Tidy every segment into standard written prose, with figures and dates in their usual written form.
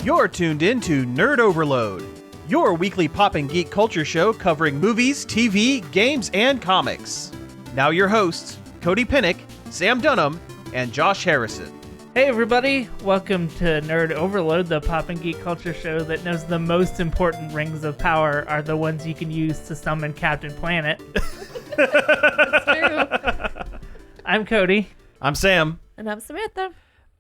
You're tuned in to Nerd Overload, your weekly pop and geek culture show covering movies, TV, games, and comics. Now your hosts, Cody Pinnick, Sam Dunham, and Josh Harrison. Hey everybody, welcome to Nerd Overload, the pop and geek culture show that knows the most important rings of power are the ones you can use to summon Captain Planet. That's true. I'm Cody. I'm Sam. And I'm Samantha.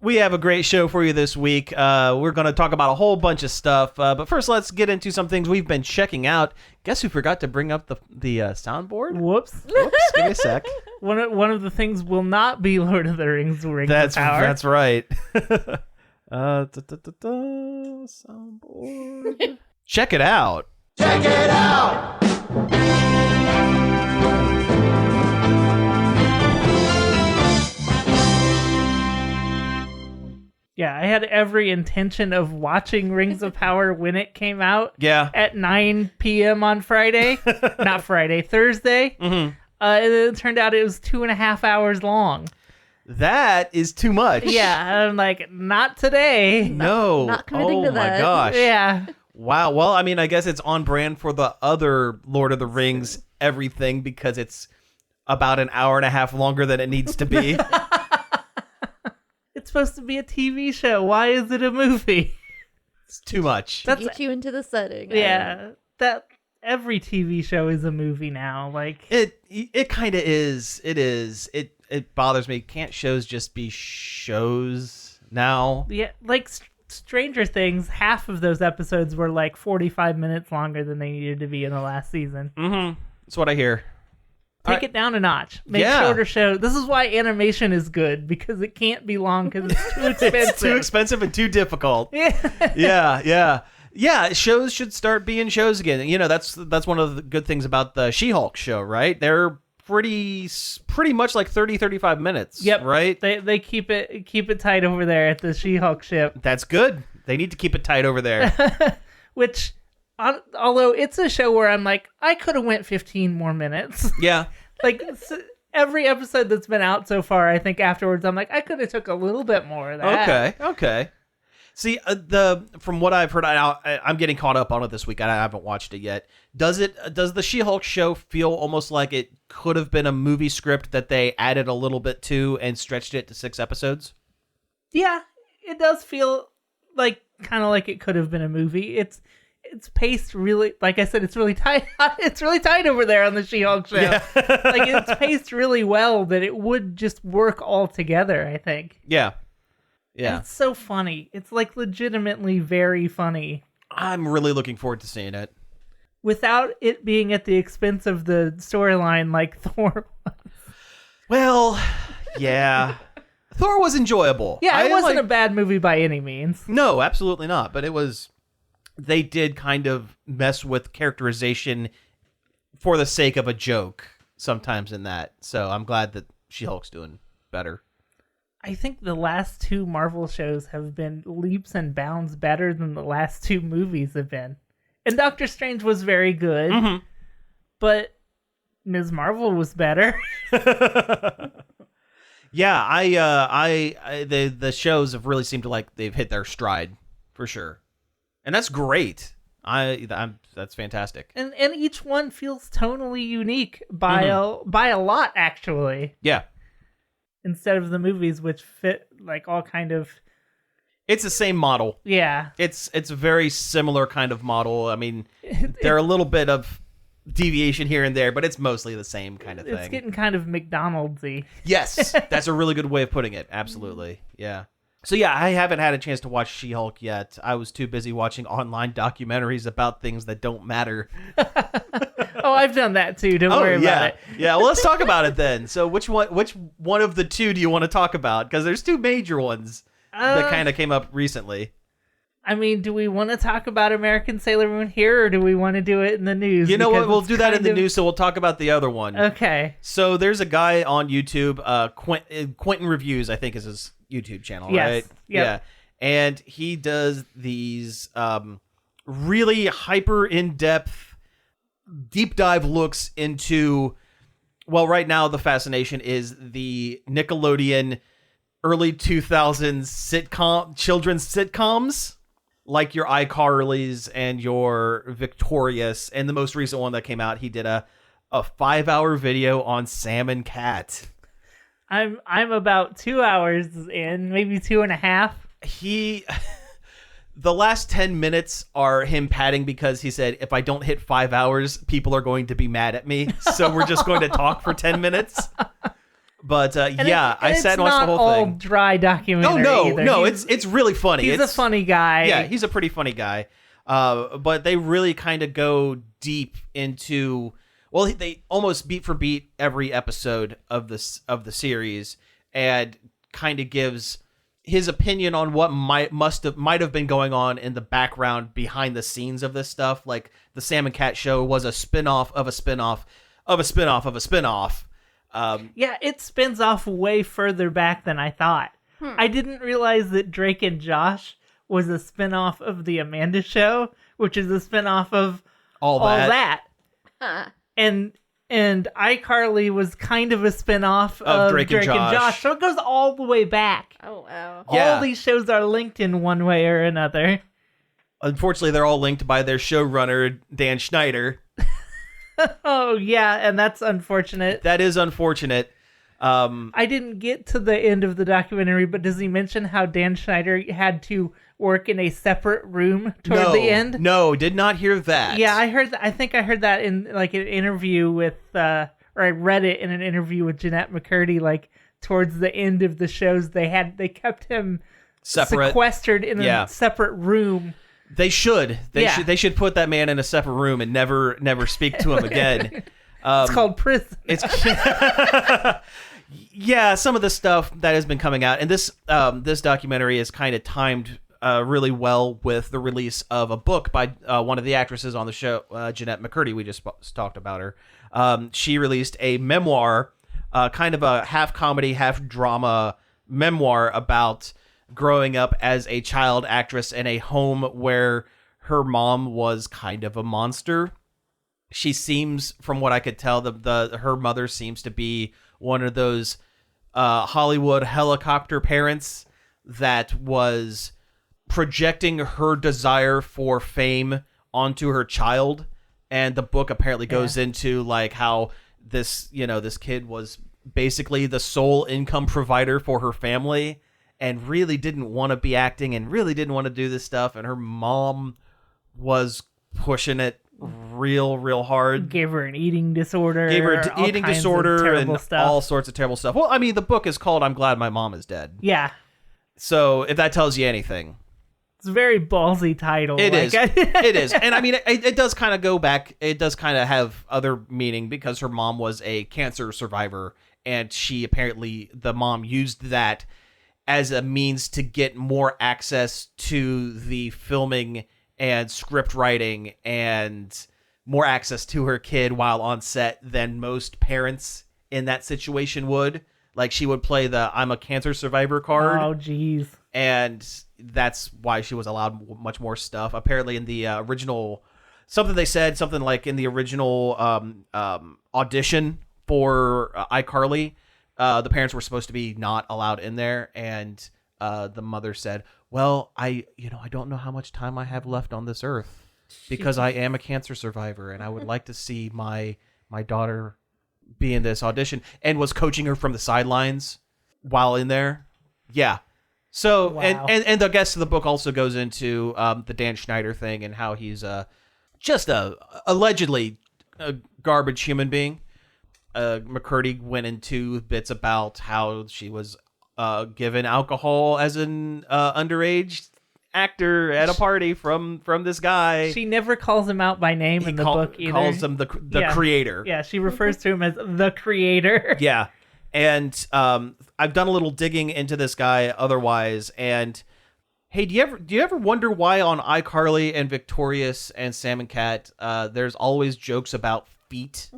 We have a great show for you this week. We're going to talk about a whole bunch of stuff. But first, let's get into some things we've been checking out. Guess who forgot to bring up the soundboard? Whoops. Whoops, give me a sec. One of the things will not be Lord of the Rings Rings of Power. That's right. Soundboard. Check it out. Check it out! Yeah, I had every intention of watching Rings of Power when it came out. Yeah. At 9 p.m. on Friday. Not Friday, Thursday. Mm-hmm. And it turned out it was 2.5 hours long. That is too much. Yeah, I'm like, not today. No. Not committing to that. Oh my gosh. Yeah. Wow. Well, I mean, I guess it's on brand for the other Lord of the Rings everything because it's about an hour and a half longer than it needs to be. It's supposed to be a TV show. Why is it a movie? It's too much. To get you into the setting. Yeah. That every TV show is a movie now. Like It kind of is. It is. It bothers me. Can't shows just be shows now? yeah, like Stranger Things, half of those episodes were like 45 minutes longer than they needed to be in the last season. Mm-hmm. That's what I hear. Take it down a notch. Make Yeah. shorter shows. This is why animation is good, because it can't be long because it's too expensive. It's too expensive and too difficult. Yeah. Yeah, shows should start being shows again. You know, that's one of the good things about the She-Hulk show, right? They're pretty much like 35 minutes. Yep. Right? They keep it tight over there at the She-Hulk ship. That's good. They need to keep it tight over there. Which, although it's a show where I'm like, I could have went 15 more minutes. Yeah. Like every episode that's been out so far, I think afterwards I'm like, I could have took a little bit more of that. Okay. See, from what I've heard, I'm getting caught up on it this week. I haven't watched it yet. Does the She-Hulk show feel almost like it could have been a movie script that they added a little bit to and stretched it to 6 episodes? Yeah, it does feel like kind of like it could have been a movie. It's paced really, like I said, it's really tight. It's really tight over there on the She-Hulk show. Yeah. Like it's paced really well that it would just work all together, I think. Yeah. And it's so funny. It's like legitimately very funny. I'm really looking forward to seeing it. Without it being at the expense of the storyline like Thor was. Well, yeah. Thor was enjoyable. Yeah, it wasn't a bad movie by any means. No, absolutely not. But it was... They did kind of mess with characterization for the sake of a joke sometimes in that. So I'm glad that She-Hulk's doing better. I think the last 2 Marvel shows have been leaps and bounds better than the last 2 movies have been. And Doctor Strange was very good, but Ms. Marvel was better. Yeah, the shows have really seemed to like they've hit their stride for sure, and that's great. That's fantastic. And each one feels tonally unique by a lot, actually. Yeah. Instead of the movies, which fit like all kind of... It's the same model. Yeah. It's a very similar kind of model. I mean, there are a little bit of deviation here and there, but it's mostly the same kind of thing. It's getting kind of McDonald's-y. Yes, that's a really good way of putting it. Absolutely. Yeah. So yeah, I haven't had a chance to watch She-Hulk yet. I was too busy watching online documentaries about things that don't matter. Oh, I've done that too. Don't worry about it. Yeah, well, let's talk about it then. So which one of the two do you want to talk about? Because there's 2 major ones that kind of came up recently. I mean, do we want to talk about American Sailor Moon here, or do we want to do it in the news? You know what? We'll do that in the kind of... news, so we'll talk about the other one. Okay. So there's a guy on YouTube, Quinton Reviews, I think is his YouTube channel, yes. right? Yep. Yeah. And he does these really hyper in-depth, deep dive looks into, well, right now the fascination is the Nickelodeon early 2000s children's sitcoms. like your iCarlys and your Victorious, and the most recent one that came out, he did a 5-hour video on Sam and Cat. I'm about 2 hours in, maybe 2.5. The last 10 minutes are him padding because he said, if I don't hit 5 hours, people are going to be mad at me. So we're just going to talk for 10 minutes. But I sat and watched the whole thing. It's not all dry documentary. No, it's really funny. He's a funny guy. Yeah, he's a pretty funny guy. But they really kind of go deep into, well, they almost beat for beat every episode of the series, and kind of gives his opinion on what might have been going on in the background behind the scenes of this stuff. Like the Sam and Cat show was a spin-off of a spin-off of a spin-off of a spin-off. Yeah, it spins off way further back than I thought. I didn't realize that Drake and Josh was a spin-off of the Amanda Show, which is a spin-off of all that. Huh. And iCarly was kind of a spin-off of Drake and Josh. So it goes all the way back. Oh, wow. Yeah. All these shows are linked in one way or another. Unfortunately, they're all linked by their showrunner, Dan Schneider. Oh, yeah, and that's unfortunate. That is unfortunate. I didn't get to the end of the documentary, but does he mention how Dan Schneider had to work in a separate room toward the end? No, did not hear that. Yeah, I heard. I think I heard that in like an interview with, or I read it in an interview with Jeanette McCurdy. Like towards the end of the shows, they kept him sequestered in a separate room. They should. They should put that man in a separate room and never speak to him again. It's called prison. Yeah, some of the stuff that has been coming out, and this documentary is kind of timed really well with the release of a book by one of the actresses on the show, Jeanette McCurdy. We just talked about her. She released a memoir, kind of a half comedy, half drama memoir about growing up as a child actress in a home where her mom was kind of a monster. She seems, from what I could tell, her mother seems to be one of those Hollywood helicopter parents that was projecting her desire for fame onto her child. And the book apparently goes into like how this kid was basically the sole income provider for her family and really didn't want to be acting and really didn't want to do this stuff. And her mom was pushing it real hard. Gave her an eating disorder. And stuff. All sorts of terrible stuff. Well, I mean, the book is called I'm Glad My Mom Is Dead. Yeah. So if that tells you anything. It's a very ballsy title. It is. It is. And I mean, it does kind of go back. It does kind of have other meaning because her mom was a cancer survivor, and the mom used that as a means to get more access to the filming and script writing and more access to her kid while on set than most parents in that situation would. Like, she would play the I'm a cancer survivor card. Oh, jeez. And that's why she was allowed much more stuff. Apparently in the original, something like in the original audition for iCarly, the parents were supposed to be not allowed in there. And the mother said, well, I don't know how much time I have left on this earth because I am a cancer survivor and I would like to see my daughter be in this audition, and was coaching her from the sidelines while in there. Yeah. So, wow. and the guest of the book also goes into the Dan Schneider thing and how he's just allegedly a garbage human being. McCurdy went into bits about how she was given alcohol as an underage actor at a party from this guy. She never calls him out by name in the book either. Calls him the creator. Yeah, she refers to him as the creator. Yeah. And I've done a little digging into this guy otherwise, and hey, do you ever wonder why on iCarly and Victorious and Sam and Cat there's always jokes about feet?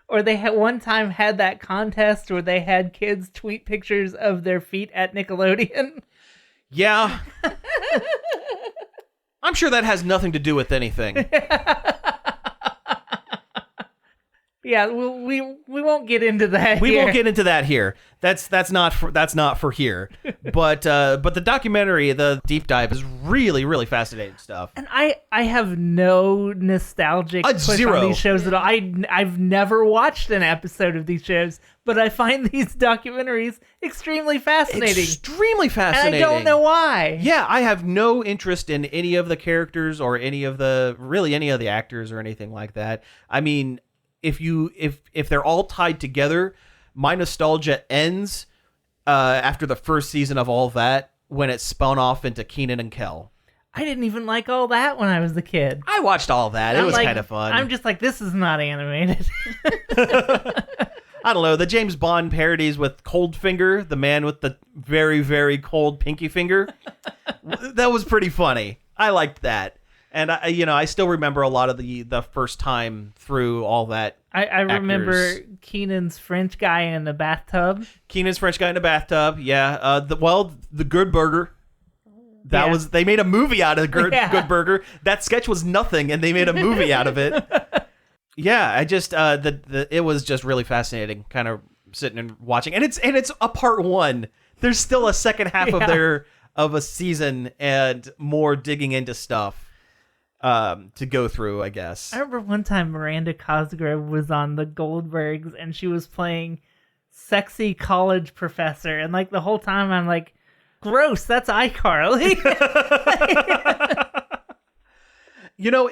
Or they had one time had that contest where they had kids tweet pictures of their feet at Nickelodeon. Yeah. I'm sure that has nothing to do with anything. Yeah, we won't get into that. We here. won't get into that here. That's not for here. But the documentary, the deep dive, is really, really fascinating stuff. And I have no nostalgic push zero. on these shows at all. I've never watched an episode of these shows, but I find these documentaries extremely fascinating. Extremely fascinating. And I don't know why. Yeah, I have no interest in any of the characters or any of the actors or anything like that. I mean, if they're all tied together, my nostalgia ends after the first season of all that when it spun off into Kenan and Kel. I didn't even like all that when I was a kid. I watched all that. It was kind of fun. I'm just like, this is not animated. I don't know, the James Bond parodies with Cold Finger, the man with the very, very cold pinky finger. That was pretty funny. I liked that. And I still remember a lot of the first time through all that. I remember Keenan's French guy in the bathtub. Keenan's French guy in the bathtub. Yeah. The Good Burger. They made a movie out of Good Burger. That sketch was nothing, and they made a movie out of it. Yeah, I just it was just really fascinating, kind of sitting and watching, and it's a part one. There's still a second half of a season and more digging into stuff to go through, I guess. I remember one time Miranda Cosgrove was on the Goldbergs, and she was playing sexy college professor, and like the whole time I'm like, gross, that's iCarly.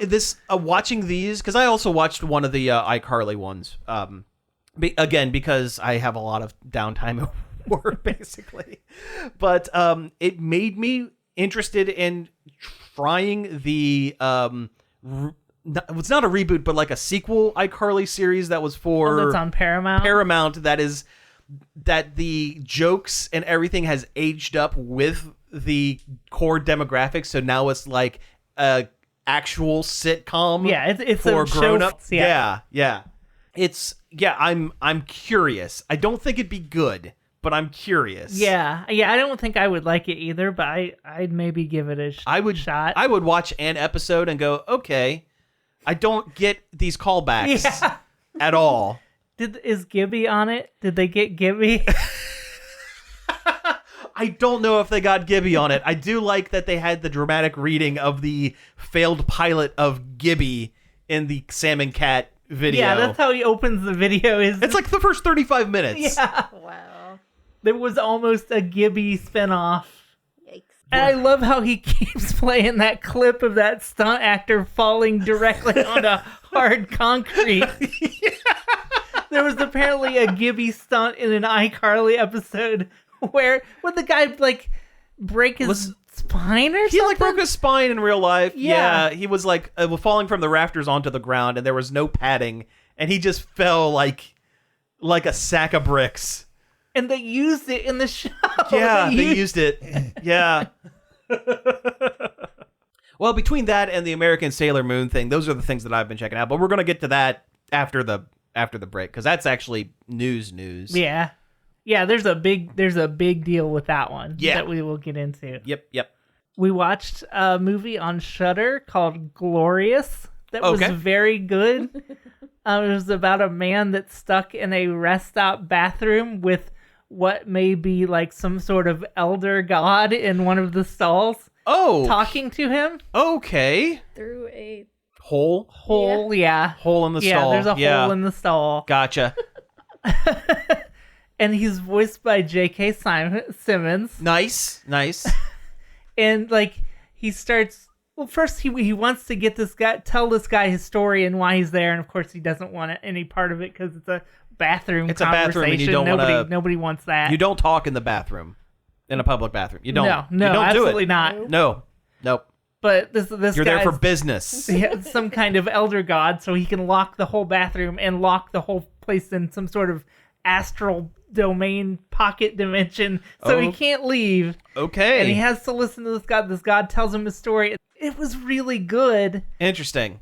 This watching these, because I also watched one of the iCarly ones. Again, because I have a lot of downtime at work, basically. But it made me interested in trying the it's not a reboot, but like a sequel iCarly series that was for that's on Paramount. That the jokes and everything has aged up with the core demographics, so now it's like a actual sitcom. Yeah, it's for a grown-ups. show. Yeah. I'm curious. I don't think it'd be good, but I'm curious. Yeah. I don't think I would like it either, but I'd maybe give it a shot. I would watch an episode and go, okay, I don't get these callbacks at all. Is Gibby on it? Did they get Gibby? I don't know if they got Gibby on it. I do like that they had the dramatic reading of the failed pilot of Gibby in the Salmon Cat video. Yeah, that's how he opens the video. It's like the first 35 minutes. Yeah. Wow. There was almost a Gibby spinoff. Yikes. And I love how he keeps playing that clip of that stunt actor falling directly onto hard concrete. There was apparently a Gibby stunt in an iCarly episode where would the guy like break his spine or something? He like broke his spine in real life. Yeah. He was like falling from the rafters onto the ground, and there was no padding, and he just fell like a sack of bricks. And they used it in the show. Yeah, they used it. Yeah. Well, between that and the American Sailor Moon thing, those are the things that I've been checking out. But we're gonna get to that after the break, because that's actually news. Yeah. Yeah, there's a big deal with that one that we will get into. Yep. We watched a movie on Shudder called Glorious that was very good. It was about a man that's stuck in a rest stop bathroom with what may be like some sort of elder god in one of the stalls. Oh. Talking to him. Okay. Through a Hole, yeah. Hole in the stall. Yeah, there's a hole in the stall. Gotcha. And he's voiced by J.K. Simmons. Nice. And like he starts. Well, first he wants to tell this guy his story and why he's there, and of course he doesn't want any part of it because it's a bathroom. It's a conversation. bathroom, and you don't want Nobody wants that. You don't talk in the bathroom, in a public bathroom. You don't. No, you don't absolutely do it. not. No, nope. But this You're there for guy's- business. He has some kind of elder god, so he can lock the whole bathroom and lock the whole place in some sort of astral domain pocket dimension, so he can't leave. Okay. And he has to listen to this god. This god tells him his story. It was really good. Interesting.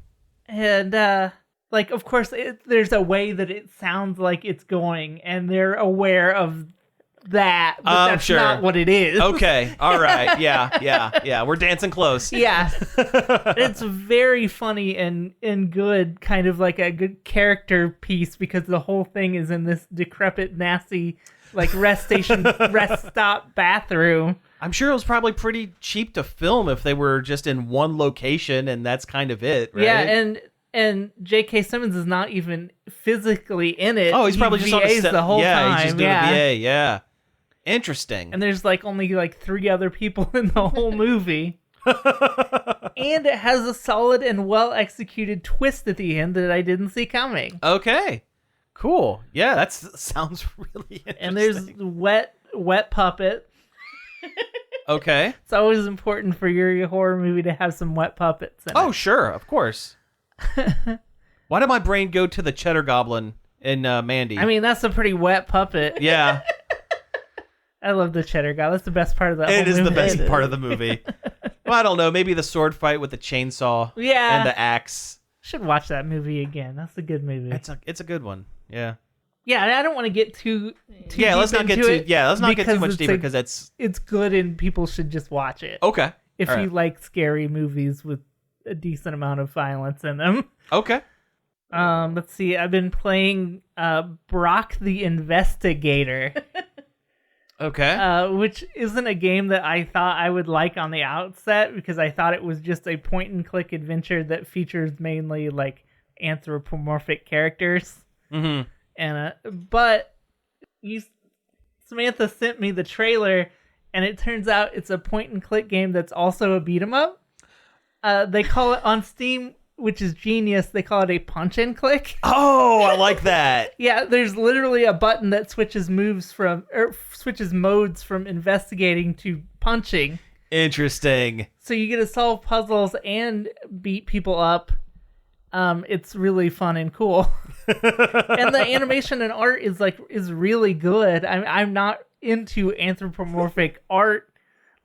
And like, of course, there's a way that it sounds like it's going, and they're aware of that, but that's sure. not what it is. Okay. All right. Yeah. We're dancing close. Yeah. It's very funny and good, kind of like a good character piece, because the whole thing is in this decrepit, nasty, like rest stop bathroom. I'm sure it was probably pretty cheap to film if they were just in one location and that's kind of it, right? Yeah, and J.K. Simmons is not even physically in it. Oh, he's probably just on a VAs set the whole time. He's just doing a VA, yeah. Interesting. And there's like only like 3 other people in the whole movie. And it has a solid and well executed twist at the end that I didn't see coming. Okay. Cool. Yeah, that sounds really interesting. And there's wet puppet. Okay. It's always important for your horror movie to have some wet puppets in it. Oh, sure, of course. Why did my brain go to the Cheddar Goblin in Mandy? I mean, that's a pretty wet puppet. Yeah. I love the Cheddar Guy. That's the best part of the whole movie. It is the best part of the movie. Well, I don't know. Maybe the sword fight with the chainsaw Yeah. and the axe. Should watch that movie again. That's a good movie. It's a good one. Yeah. Yeah, and I don't want to get too Yeah, let's deep not get into too it let's not get too because much it's deeper a- because it's good and people should just watch it. okay. If All you right. like scary movies with a decent amount of violence in them. Okay. Let's see. I've been playing BROK the InvestiGator, Okay. which isn't a game that I thought I would like on the outset because I thought it was just a point and click adventure that features mainly like anthropomorphic characters. Mm-hmm. And but Samantha sent me the trailer, and it turns out it's a point and click game that's also a beat 'em up. They call it on Steam, which is genius. They call it a punch and click. Oh, I like that. Yeah, there's literally a button that switches modes from investigating to punching. Interesting. So you get to solve puzzles and beat people up. It's really fun and cool. And the animation and art is really good. I'm not into anthropomorphic art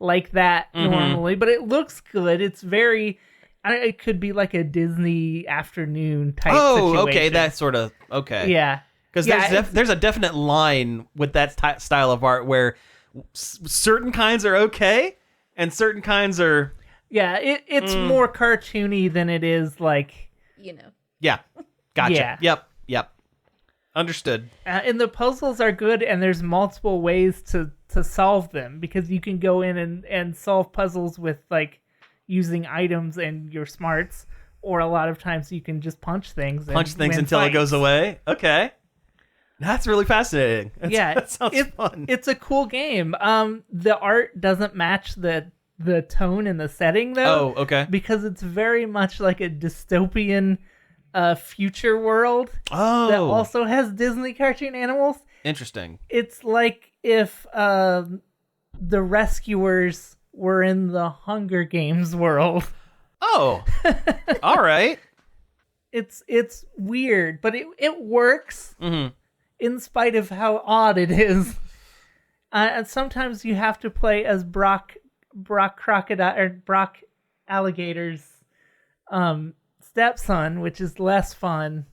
like that normally, but it looks good. It's very. It could be like a Disney afternoon type situation. Okay, that sort of okay. Yeah, Because there's a definite line with that style of art where certain kinds are okay and certain kinds are. Yeah, it's more cartoony than it is like. You know. Yeah, gotcha. Yeah. Yep. Understood. And the puzzles are good, and there's multiple ways to solve them because you can go in and solve puzzles with like using items and your smarts, or a lot of times you can just punch things Until it goes away. Okay. That's really fascinating. That sounds fun. It's a cool game. The art doesn't match the tone and the setting though. Oh, okay. Because it's very much like a dystopian future world Oh. that also has Disney cartoon animals. Interesting. It's like if the rescuers were in the Hunger Games world. Oh. All right. It's weird, but it works Mm-hmm. in spite of how odd it is. And sometimes you have to play as Brock Crocodile or Brock Alligator's stepson, which is less fun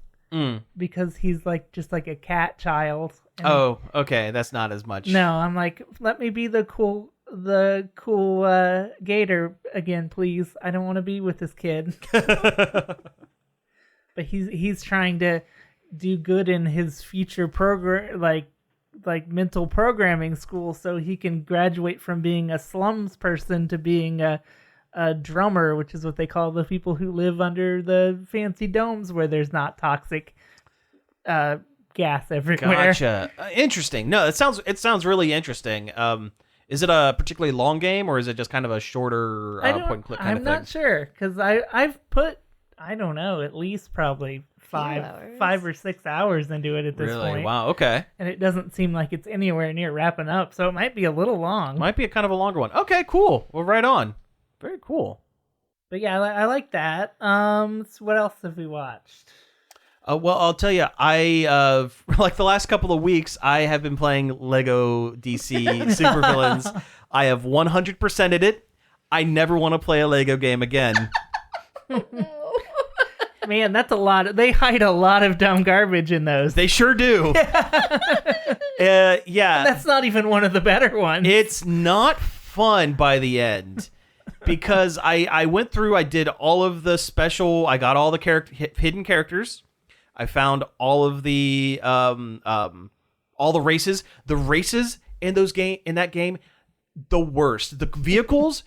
because he's like just like a cat child. And Oh, okay. That's not as much. no, I'm like, let me be the cool gator again, please. I don't want to be with this kid. But he's trying to do good in his future program, like mental programming school, so he can graduate from being a slums person to being a drummer, which is what they call the people who live under the fancy domes where there's not toxic gas everywhere. Gotcha. Interesting. No, it sounds really interesting. Is it a particularly long game or is it just kind of a shorter point and click kind of thing? I'm not sure because I've put, I don't know, at least probably 5 or 6 hours into it at this Really? point. Wow. Okay. And it doesn't seem like it's anywhere near wrapping up, so it might be a little long. Might be a kind of a longer one. Okay. Cool. Well, right on. Very cool. But yeah, I like that. So what else have we watched? Well, I'll tell you, I like the last couple of weeks, I have been playing Lego DC Supervillains. I have 100%ed it. I never want to play a Lego game again. Man, that's a lot. They hide a lot of dumb garbage in those. They sure do. Yeah. That's not even one of the better ones. It's not fun by the end because I went through, I did all of the special, I got all the hidden characters. I found all of the all the races. The races in that game, the worst. The vehicles,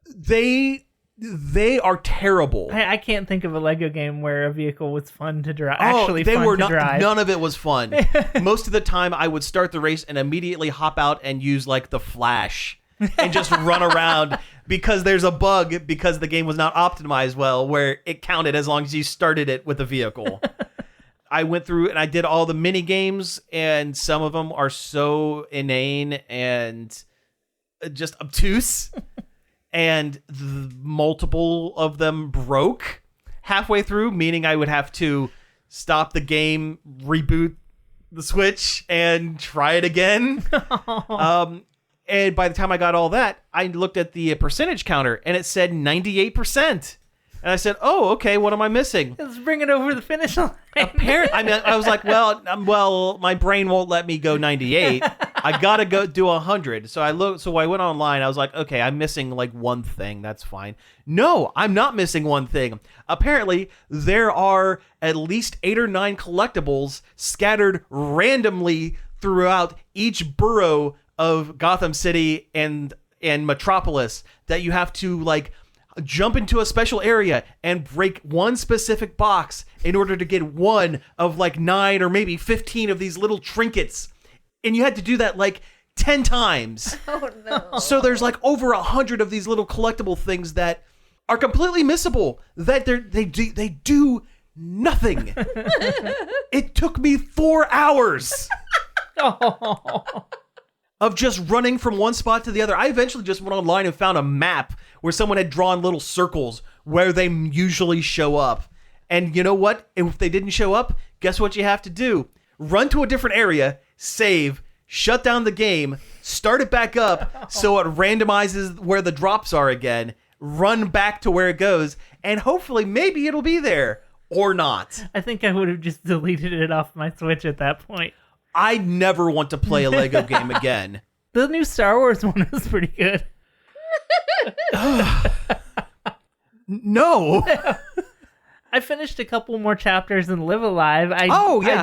they are terrible. I can't think of a Lego game where a vehicle was fun to drive. Drive. None of it was fun. Most of the time, I would start the race and immediately hop out and use like the Flash and just run around because there's a bug because the game was not optimized well where it counted as long as you started it with a vehicle. I went through and I did all the mini games, and some of them are so inane and just obtuse. And multiple of them broke halfway through, meaning I would have to stop the game, reboot the Switch, and try it again. And by the time I got all that, I looked at the percentage counter, and it said 98%. And I said, "Oh, okay. What am I missing?" Let's bring it over the finish line. I was like, well, my brain won't let me go 98. I gotta go do 100. So I went online. I was like, okay, I'm missing like one thing. That's fine. No, I'm not missing one thing. Apparently, there are at least 8 or 9 collectibles scattered randomly throughout each borough of Gotham City and Metropolis that you have to like jump into a special area and break one specific box in order to get one of like 9 or maybe 15 of these little trinkets. And you had to do that like 10 times. Oh no. So there's like over 100 of these little collectible things that are completely missable, that they do nothing. It took me 4 hours. Of just running from one spot to the other. I eventually just went online and found a map where someone had drawn little circles where they usually show up. And you know what? If they didn't show up, guess what you have to do? Run to a different area, save, shut down the game, start it back up so it randomizes where the drops are again, run back to where it goes, and hopefully maybe it'll be there or not. I think I would have just deleted it off my Switch at that point. I never want to play a Lego game again. The new Star Wars one was pretty good. No. I finished a couple more chapters in Live Alive. I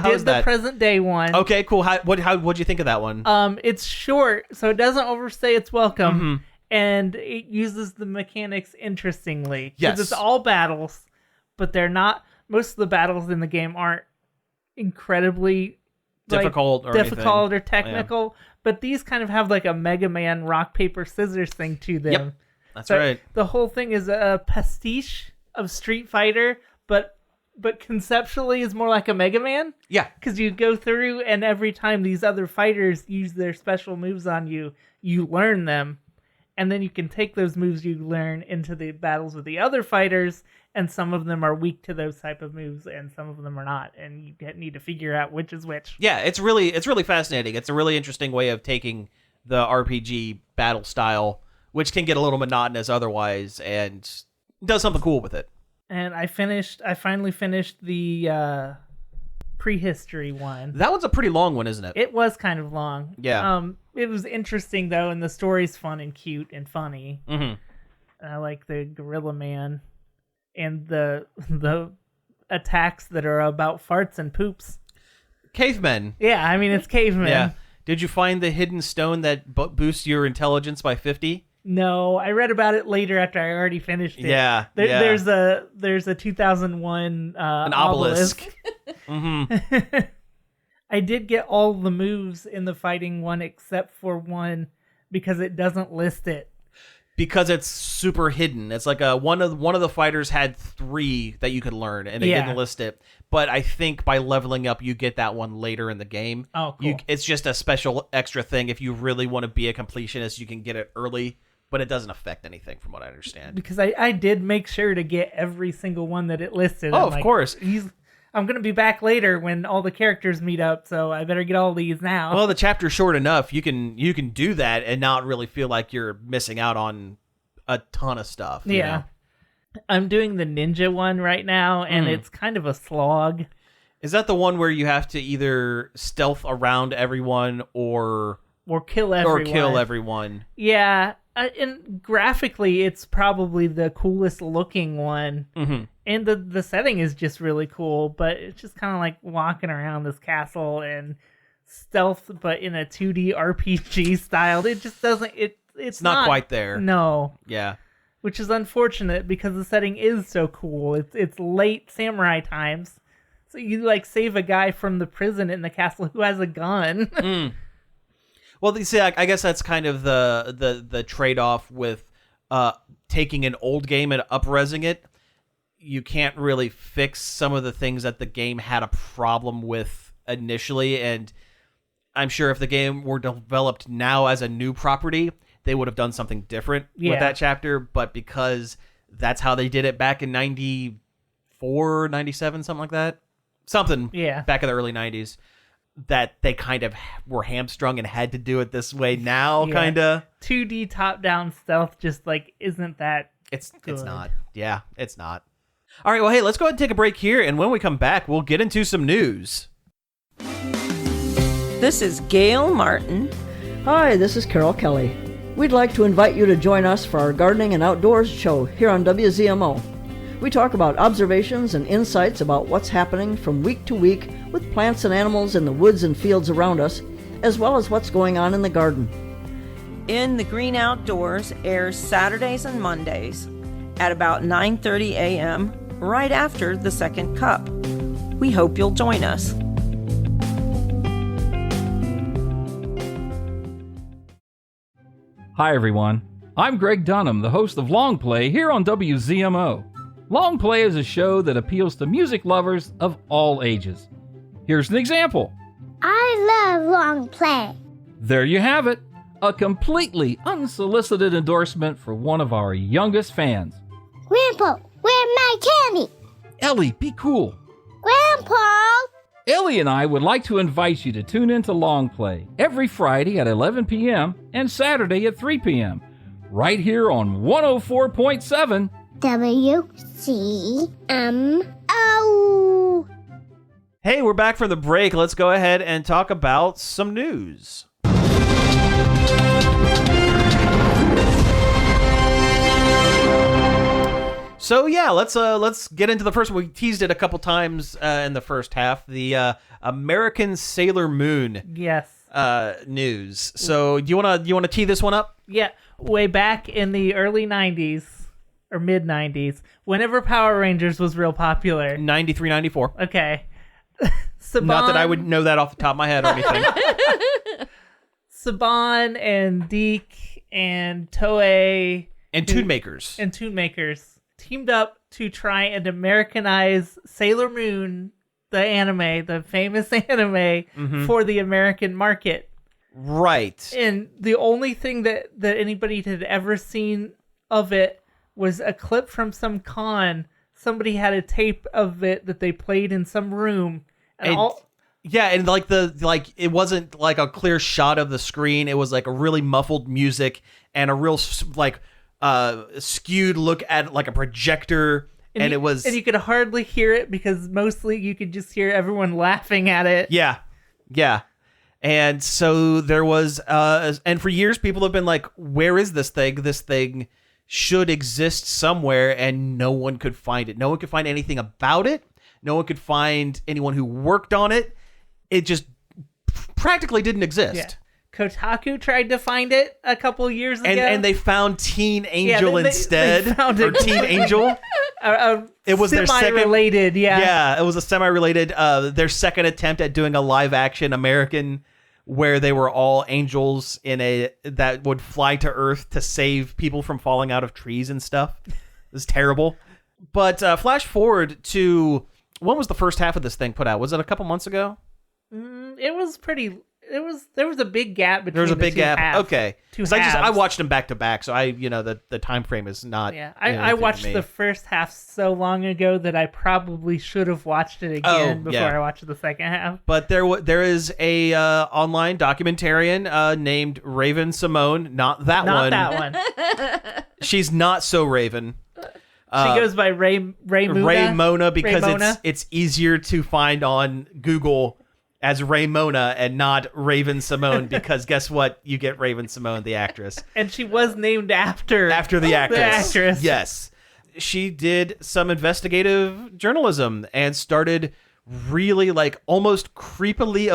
did the present day one. Okay, cool. What'd you think of that one? It's short, so it doesn't overstay its welcome, and it uses the mechanics interestingly. Yes, 'cause it's all battles, but they're not. Most of the battles in the game aren't incredibly difficult or technical, but these kind of have like a Mega Man rock paper scissors thing to them. Yep, that's right. The whole thing is a pastiche of Street Fighter, but conceptually is more like a Mega Man. Yeah, because you go through and every time these other fighters use their special moves on you, you learn them, and then you can take those moves you learn into the battles with the other fighters. And some of them are weak to those type of moves, and some of them are not. And you need to figure out which is which. Yeah, it's really fascinating. It's a really interesting way of taking the RPG battle style, which can get a little monotonous otherwise, and does something cool with it. And I finally finished the prehistory one. That one's a pretty long one, isn't it? It was kind of long. Yeah. It was interesting though, and the story's fun and cute and funny. Mm-hmm. I like the Gorilla Man. And the attacks that are about farts and poops. Cavemen. Yeah, I mean, it's cavemen. Yeah. Did you find the hidden stone that boosts your intelligence by 50? No, I read about it later after I already finished it. Yeah. There's a 2001 an obelisk. Mm-hmm. I did get all the moves in the fighting one except for one because it doesn't list it. Because it's super hidden. It's like one of the fighters had 3 that you could learn, and they didn't list it. But I think by leveling up, you get that one later in the game. Oh, cool. It's just a special extra thing. If you really want to be a completionist, you can get it early, but it doesn't affect anything from what I understand. Because I did make sure to get every single one that it listed. Oh, of course. I'm going to be back later when all the characters meet up, so I better get all these now. Well, the chapter's short enough. You can do that and not really feel like you're missing out on a ton of stuff. Yeah. I'm doing the ninja one right now, and it's kind of a slog. Is that the one where you have to either stealth around everyone or kill everyone. Yeah, and graphically, it's probably the coolest looking one. Mm-hmm. And the setting is just really cool, but it's just kind of like walking around this castle and stealth, but in a 2D RPG style. It just doesn't. It's not quite there. No. Yeah. Which is unfortunate because the setting is so cool. It's late samurai times. So you like save a guy from the prison in the castle who has a gun. Well, you see, I guess that's kind of the trade-off with taking an old game and up-resing it. You can't really fix some of the things that the game had a problem with initially, and I'm sure if the game were developed now as a new property, they would have done something different with that chapter, but because that's how they did it back in 94, 97, something like that. Something back in the early 90s that they kind of were hamstrung and had to do it this way now, kind of. 2D top-down stealth just, like, isn't that It's not. Yeah, it's not. All right, well, hey, let's go ahead and take a break here, and when we come back, we'll get into some news. This is Gail Martin. Hi, this is Carol Kelly. We'd like to invite you to join us for our gardening and outdoors show here on WZMO. We talk about observations and insights about what's happening from week to week with plants and animals in the woods and fields around us, as well as what's going on in the garden. In the Green Outdoors airs Saturdays and Mondays at about 9:30 a.m., right after the second cup. We hope you'll join us. Hi everyone, I'm Greg Dunham, the host of Long Play here on WZMO. Long Play is a show that appeals to music lovers of all ages. Here's an example. I love Long Play. There you have it, a completely unsolicited endorsement for one of our youngest fans. Grandpa, where's my candy? Ellie, be cool. Grandpa! Ellie and I would like to invite you to tune into Long Play every Friday at 11 p.m. and Saturday at 3 p.m. right here on 104.7 WCMO. Hey, we're back from the break. Let's go ahead and talk about some news. So yeah, let's get into the first one. We teased it a couple times in the first half. The American Sailor Moon news. So do you wanna tee this one up? Yeah, way back in the early 90s or mid 90s, whenever Power Rangers was real popular. 93, 94. Okay. Saban, not that I would know that off the top of my head or anything. Saban and Deke and Toei and Tune Makers teamed up to try and Americanize Sailor Moon, the anime, the famous anime, for the American market. Right. And the only thing that anybody had ever seen of it was a clip from some con. Somebody had a tape of it that they played in some room. And it wasn't like a clear shot of the screen. It was like a really muffled music and a real skewed look at like a projector, and you could hardly hear it because mostly you could just hear everyone laughing at it. Yeah. And so there was, and for years people have been like, where is this thing? This thing should exist somewhere, and no one could find it. No one could find anything about it. No one could find anyone who worked on it. It just practically didn't exist. Yeah. Kotaku tried to find it a couple years ago. And they found Teen Angel instead. They found or Teen Angel. It was their semi-related, Yeah, it was a semi-related, their second attempt at doing a live-action American where they were all angels that would fly to Earth to save people from falling out of trees and stuff. It was terrible. But flash forward to, when was the first half of this thing put out? Was it a couple months ago? It was pretty... There was a big gap between There was a big gap. halves. Okay. Because I watched them back to back, so the time frame is not. Yeah, I watched the first half so long ago that I probably should have watched it again before I watched the second half. But there is a online documentarian named Raven Simone, not that one. Not that one. She's not so Raven. She goes by Ray Mona because Mona. it's easier to find on Google as Ray Mona and not Raven Simone because guess what? You get Raven Simone, the actress. And she was named after the actress. The actress. Yes. She did some investigative journalism and started really like almost creepily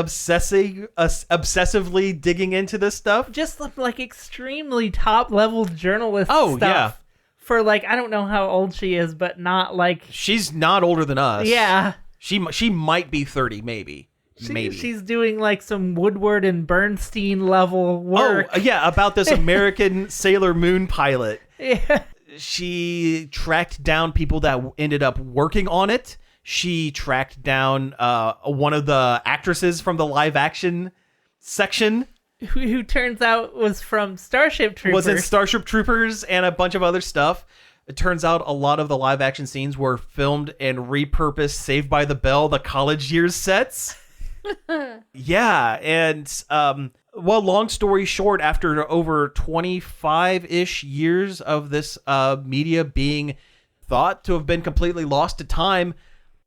obsessively digging into this stuff. Just like extremely top level journalist Oh, stuff. yeah. For like, I don't know how old she is, but not like... She's not older than us. Yeah. She might be 30, maybe. She's doing like some Woodward and Bernstein level work. Oh, yeah, about this American Sailor Moon pilot. Yeah. She tracked down people that ended up working on it. She tracked down one of the actresses from the live action section. Who turns out was from Starship Troopers. Was in Starship Troopers and a bunch of other stuff. It turns out a lot of the live action scenes were filmed and repurposed Saved by the Bell, the college years sets. Yeah, and well, long story short, after over 25-ish years of this media being thought to have been completely lost to time,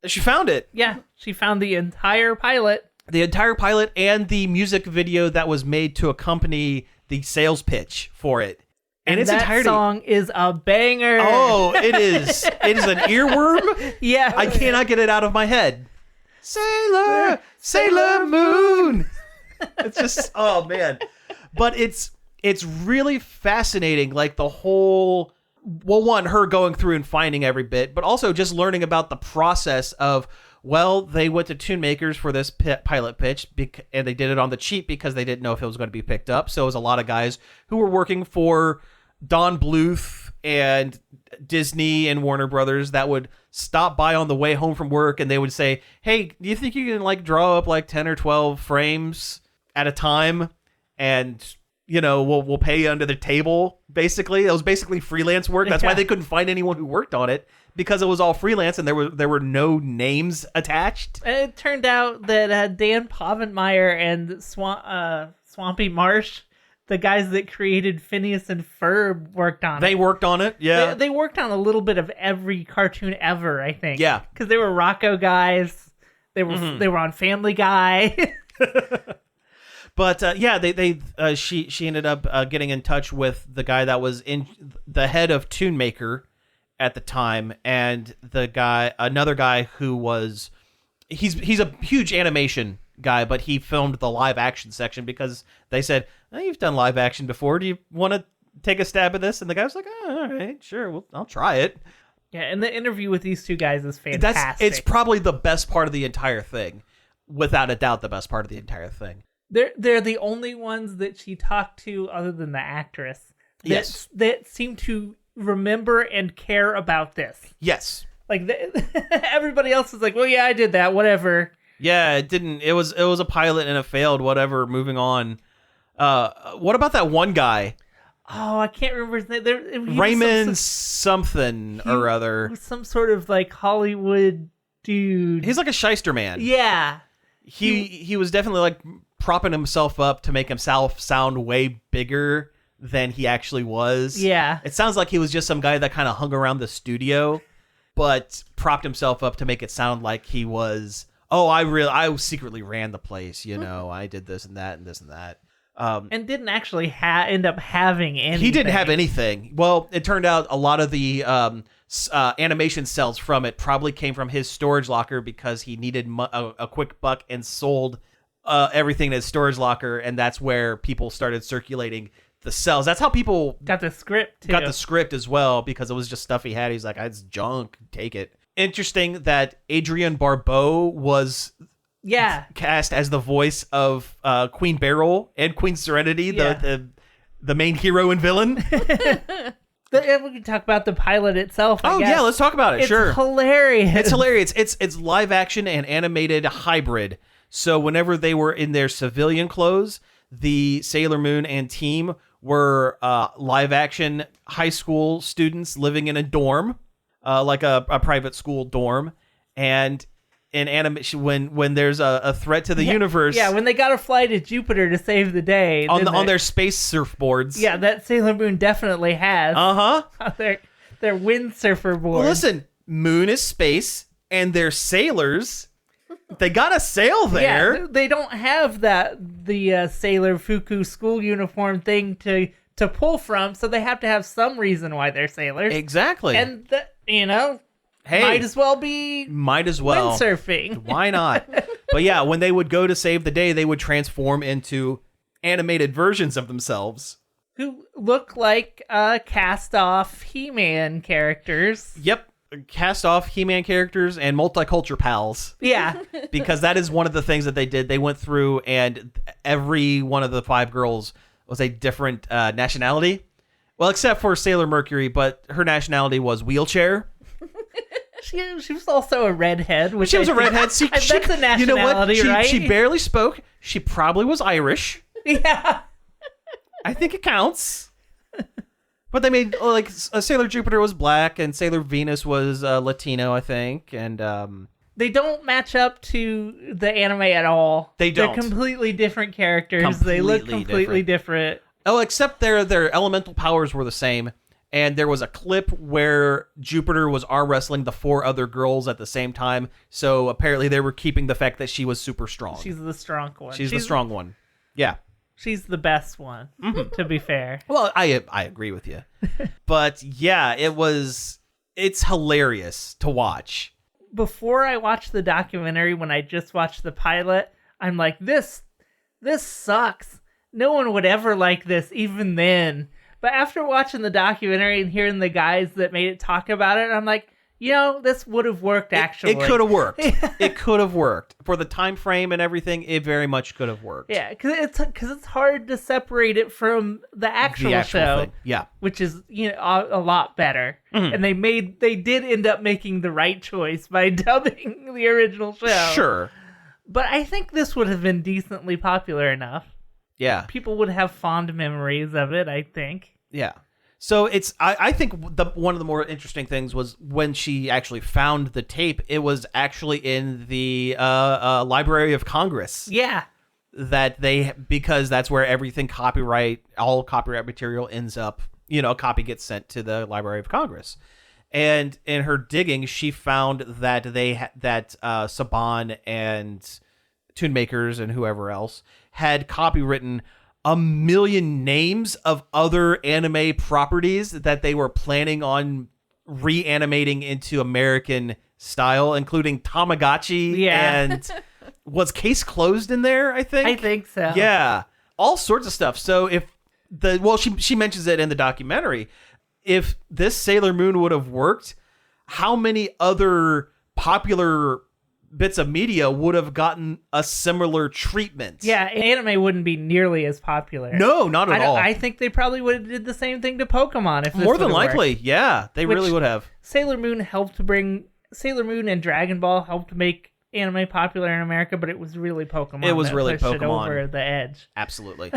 she found it. Yeah, she found the entire pilot. The entire pilot and the music video that was made to accompany the sales pitch for it. And its that entirety. Song is a banger. Oh, it is. It is an earworm. Yeah. I cannot get it out of my head. Sailor Moon. It's just, oh man. But it's really fascinating, like the whole, well, one, her going through and finding every bit, but also just learning about the process of, well, they went to Tune Makers for this pilot pitch, and they did it on the cheap because they didn't know if it was going to be picked up. So it was a lot of guys who were working for Don Bluth and Disney and Warner Brothers that would stop by on the way home from work, and they would say, hey, do you think you can like draw up like 10 or 12 frames at a time, and you know we'll pay you under the table? Basically, it was basically freelance work. That's why they couldn't find anyone who worked on it, because it was all freelance and there were no names attached. It turned out that Dan Povenmire and Swampy Marsh, the guys that created Phineas and Ferb, worked on it. They worked on it, yeah. They worked on a little bit of every cartoon ever, I think. Yeah. Because they were Rocco guys. They were on Family Guy. But yeah, she ended up getting in touch with the guy that was in the head of Tune Maker at the time, and another guy who was he's a huge animation guy, but he filmed the live action section because they said, oh, you've done live action before. Do you want to take a stab at this? And the guy was like, oh, all right, sure, well, I'll try it. Yeah, and the interview with these two guys is fantastic. It's probably the best part of the entire thing. Without a doubt, the best part of the entire thing. They're the only ones that she talked to, other than the actress, that seem to remember and care about this. Yes. Like everybody else is like, well, yeah, I did that, whatever. Yeah, it didn't. It was a pilot and it failed. Whatever. Moving on. What about that one guy? Oh, I can't remember his name. Raymond something or other. Some sort of like Hollywood dude. He's like a shyster man. Yeah. He was definitely like propping himself up to make himself sound way bigger than he actually was. Yeah. It sounds like he was just some guy that kind of hung around the studio, but propped himself up to make it sound like he was, I secretly ran the place, you know, I did this and that and this and that. And didn't actually end up having anything. He didn't have anything. Well, it turned out a lot of the animation cells from it probably came from his storage locker because he needed a quick buck and sold everything in his storage locker, and that's where people started circulating the cells. That's how people got the script too. Got the script as well, because it was just stuff he had. He's like, it's junk, take it. Interesting that Adrienne Barbeau was cast as the voice of Queen Beryl and Queen Serenity, the main hero and villain. We can talk about the pilot itself. I guess. Yeah, let's talk about it. Sure, hilarious. It's hilarious. It's live action and animated hybrid. So whenever they were in their civilian clothes, the Sailor Moon and team were live action high school students living in a dorm, like a private school dorm, and in animation when there's a threat to the universe. Yeah, when they got to fly to Jupiter to save the day on their space surfboards. Yeah, that Sailor Moon definitely has. They're windsurfer boards. Well, listen, Moon is space, and they're sailors. They gotta sail there. Yeah, they don't have the Sailor Fuku school uniform thing to pull from, so they have to have some reason why they're sailors. Exactly. And, hey, might as well be windsurfing. Why not? But yeah, when they would go to save the day, they would transform into animated versions of themselves. Who look like cast-off He-Man characters. Yep. Cast off He-Man characters and multicultural pals. Yeah. Because that is one of the things that they did. They went through and every one of the 5 girls was a different nationality. Well, except for Sailor Mercury, but her nationality was wheelchair. She was also a redhead. Which she was a redhead. That's a nationality, you know what? right? She barely spoke. She probably was Irish. Yeah. I think it counts. But they made, like, Sailor Jupiter was black, and Sailor Venus was Latino, I think, and... They don't match up to the anime at all. They don't. They're completely different characters. They look completely different. Oh, except their elemental powers were the same, and there was a clip where Jupiter was arm wrestling the 4 other girls at the same time, so apparently they were keeping the fact that she was super strong. She's the strong one. She's the strong one. Yeah. She's the best one, to be fair. Well, I agree with you. But yeah, it's hilarious to watch. Before I watched the documentary, when I just watched the pilot, I'm like, this sucks. No one would ever like this, even then. But after watching the documentary and hearing the guys that made it talk about it, I'm like, this would have worked, actually. It could have worked. It could have worked. For the time frame and everything, it very much could have worked. Yeah, because it's hard to separate it from the actual show. Thing. Yeah. Which is, a lot better. Mm-hmm. And they did end up making the right choice by dubbing the original show. Sure. But I think this would have been decently popular enough. Yeah. People would have fond memories of it, I think. Yeah. So I think one of the more interesting things was when she actually found the tape, it was actually in the Library of Congress. Yeah. Because that's where everything all copyright material ends up, a copy gets sent to the Library of Congress. And in her digging, she found that Saban and Tune Makers and whoever else had copywritten 1 million names of other anime properties that they were planning on reanimating into American style, including Tamagotchi. Yeah. And was Case Closed in there, I think? I think so. Yeah. All sorts of stuff. So she mentions it in the documentary. If this Sailor Moon would have worked, how many other popular bits of media would have gotten a similar treatment? Yeah, anime wouldn't be nearly as popular. No, not at all. I think they probably would have did the same thing to Pokemon if this more than likely. Worked. Yeah, they really would have. Sailor Moon and Dragon Ball helped make anime popular in America, but it was really Pokemon. It was really pushed Pokemon it over the edge. Absolutely.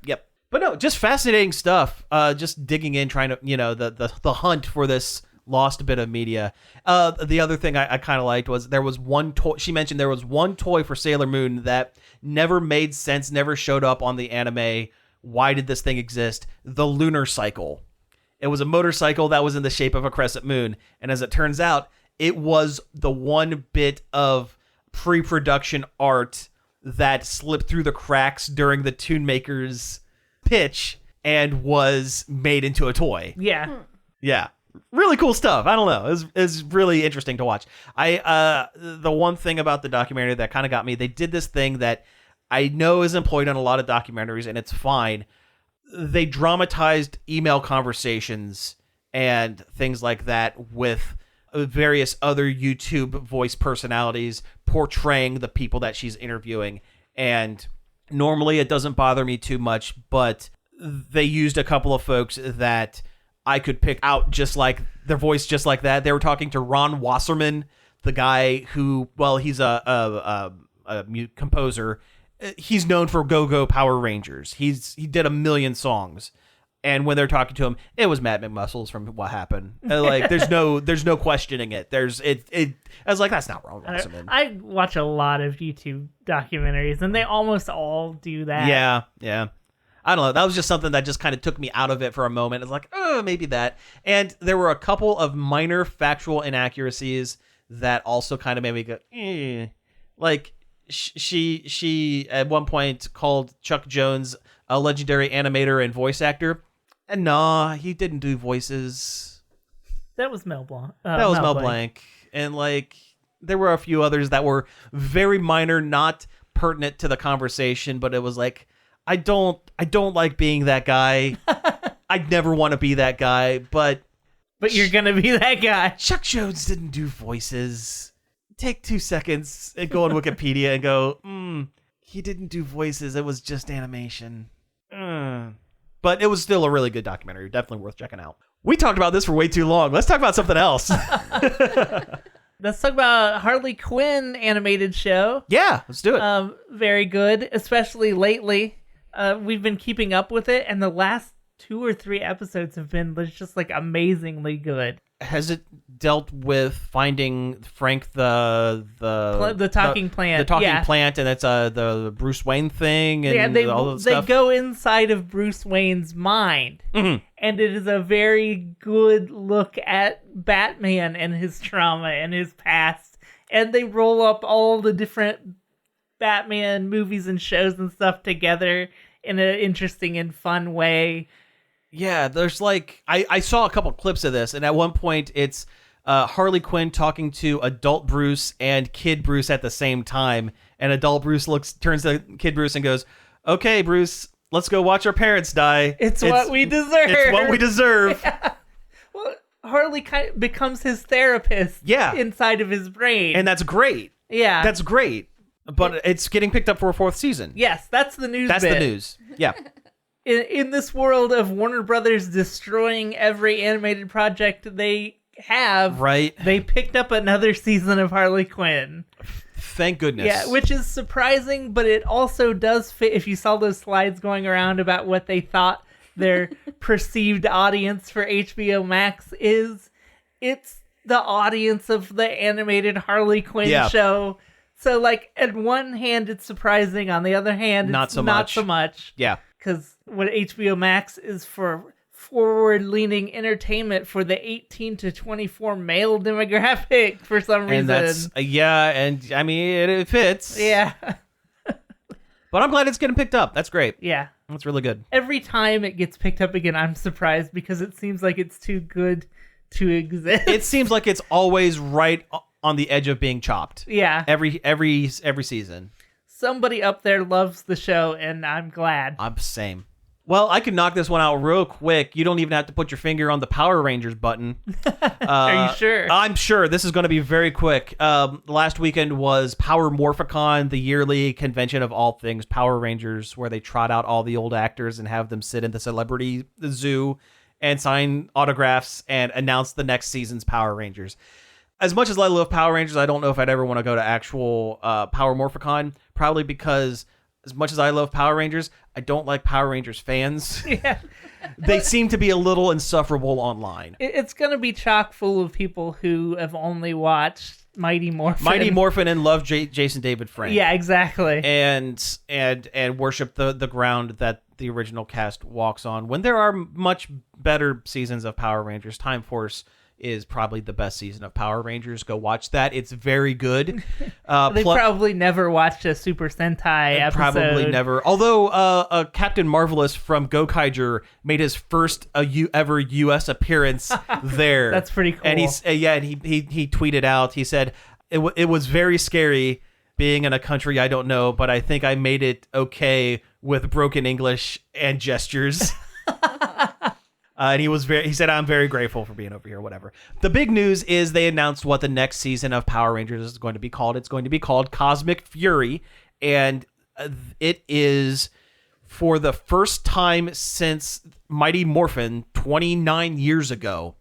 Yep. But no, just fascinating stuff. Just digging in, trying to the hunt for this lost bit of media. The other thing I kind of liked was there was one toy. She mentioned there was one toy for Sailor Moon that never made sense, never showed up on the anime. Why did this thing exist? The lunar cycle. It was a motorcycle that was in the shape of a crescent moon. And as it turns out, it was the one bit of pre-production art that slipped through the cracks during the Tune Maker's pitch and was made into a toy. Yeah. Yeah. Really cool stuff. I don't know. It's really interesting to watch. The one thing about the documentary that kind of got me, they did this thing that I know is employed on a lot of documentaries, and it's fine. They dramatized email conversations and things like that with various other YouTube voice personalities portraying the people that she's interviewing. And normally it doesn't bother me too much, but they used a couple of folks that I could pick out just like their voice, just like that. They were talking to Ron Wasserman, the guy who, well, he's a composer. He's known for Go-Go Power Rangers. He did 1 million songs. And when they're talking to him, it was Matt McMuscles from What Happened. Like, there's no questioning it. I was like, that's not Ron Wasserman. I watch a lot of YouTube documentaries, and they almost all do that. Yeah. I don't know. That was just something that just kind of took me out of it for a moment. It's like, oh, maybe that. And there were a couple of minor factual inaccuracies that also kind of made me go, eh. Like, she at one point called Chuck Jones a legendary animator and voice actor. And nah, he didn't do voices. That was Mel Blanc. That was Mel Blanc. And like, there were a few others that were very minor, not pertinent to the conversation, but it was like, I don't like being that guy. I'd never want to be that guy, but you're gonna be that guy. Chuck Jones didn't do voices. Take 2 seconds and go on Wikipedia and go, he didn't do voices. It was just animation. But it was still a really good documentary. Definitely worth checking out. We talked about this for way too long. Let's talk about something else. Let's talk about Harley Quinn animated show. Yeah, let's do it. Very good, especially lately. We've been keeping up with it, and the last 2 or 3 episodes have been just like amazingly good. Has it dealt with finding Frank the talking plant? The talking yeah. plant, and that's the Bruce Wayne thing, and yeah, all that stuff. They go inside of Bruce Wayne's mind, and it is a very good look at Batman and his trauma and his past, and they roll up all the different Batman movies and shows and stuff together in an interesting and fun way. Yeah, there's like I saw a couple clips of this, and at one point it's Harley Quinn talking to adult Bruce and kid Bruce at the same time, and adult Bruce turns to kid Bruce and goes, "Okay, Bruce, let's go watch our parents die. It's what we deserve. It's what we deserve." Yeah. Well, Harley kind of becomes his therapist. Yeah. Inside of his brain, and that's great. Yeah, that's great. But it's getting picked up for a 4th season. Yes, that's the news. That's bit. the news. Yeah. In this world of Warner Brothers destroying every animated project they have, right? They picked up another season of Harley Quinn. Thank goodness. Yeah, which is surprising, but it also does fit. If you saw those slides going around about what they thought their perceived audience for HBO Max is, it's the audience of the animated Harley Quinn show. So, like, at one hand, it's surprising. On the other hand, not it's so not so much. Yeah. Because what HBO Max is for forward-leaning entertainment for the 18 to 24 male demographic for some reason. And that's, and I mean, it fits. Yeah. But I'm glad it's getting picked up. That's great. Yeah. That's really good. Every time it gets picked up again, I'm surprised because it seems like it's too good to exist. It seems like it's always right on the edge of being chopped. Yeah. Every season. Somebody up there loves the show, and I'm glad. I'm same. Well, I can knock this one out real quick. You don't even have to put your finger on the Power Rangers button. Are you sure? I'm sure. This is going to be very quick. Last weekend was Power Morphicon, the yearly convention of all things Power Rangers, where they trot out all the old actors and have them sit in the celebrity zoo and sign autographs and announce the next season's Power Rangers. As much as I love Power Rangers, I don't know if I'd ever want to go to actual Power Morphicon, probably because as much as I love Power Rangers, I don't like Power Rangers fans. Yeah. They seem to be a little insufferable online. It's going to be chock full of people who have only watched Mighty Morphin. Mighty Morphin and love Jason David Frank. Yeah, exactly. And worship the ground that the original cast walks on. When there are much better seasons of Power Rangers, Time Force is probably the best season of Power Rangers. Go watch that. It's very good. They probably never watched a Super Sentai episode. Probably never. Although Captain Marvelous from Gokaiger made his first ever U.S. appearance there. That's pretty cool. And he tweeted out, he said, it was very scary being in a country I don't know, but I think I made it okay with broken English and gestures. And he said, I'm very grateful for being over here, whatever. The big news is they announced what the next season of Power Rangers is going to be called. It's going to be called Cosmic Fury. And it is, for the first time since Mighty Morphin 29 years ago,